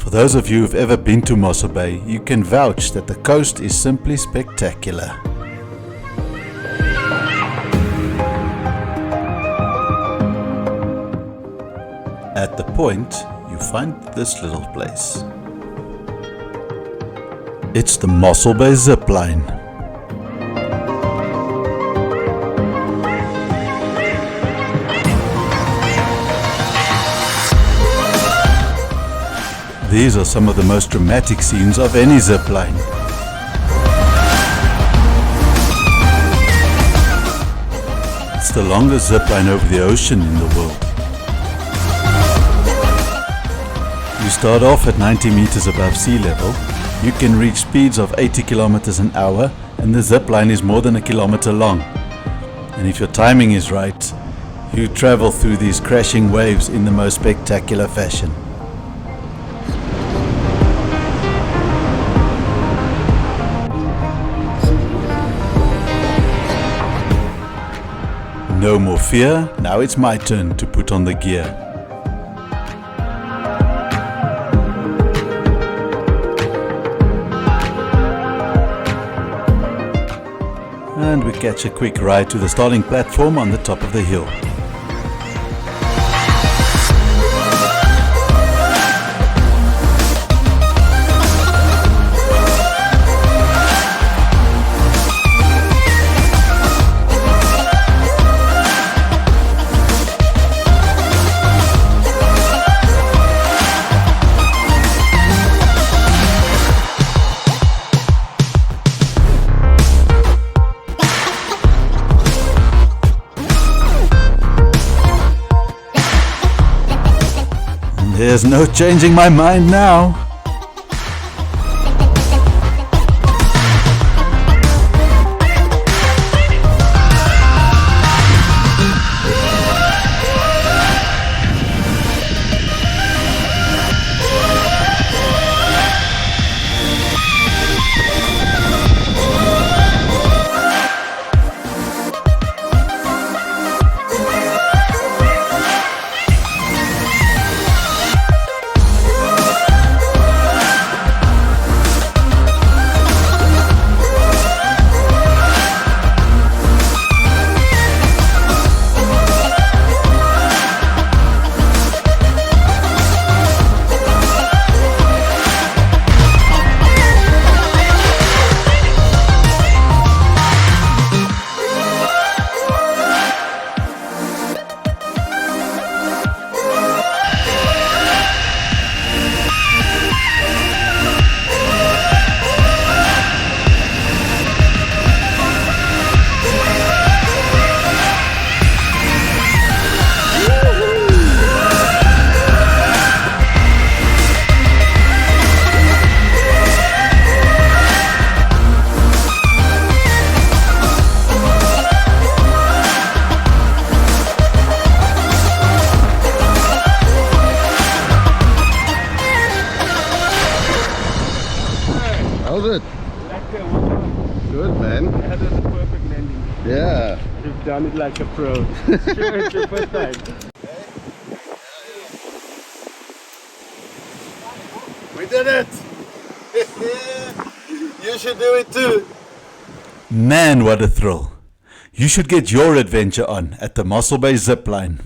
For those of you who've ever been to Mossel Bay, you can vouch that the coast is simply spectacular. At the point, you find this little place. It's the Mossel Bay Zipline. These are some of the most dramatic scenes of any zipline. It's the longest zipline over the ocean in the world. You start off at 90 meters above sea level. You can reach speeds of 80 kilometers an hour, and the zipline is more than a kilometer long. And if your timing is right, you travel through these crashing waves in the most spectacular fashion. No more fear, now it's my turn to put on the gear. And we catch a quick ride to the starting platform on the top of the hill. There's no changing my mind now. How's it? Good, man. That was a perfect landing. Yeah. You've done it like a pro. Sure, it's your first time. We did it! You should do it too! Man, what a thrill! You should get your adventure on at the Mossel Bay Zipline.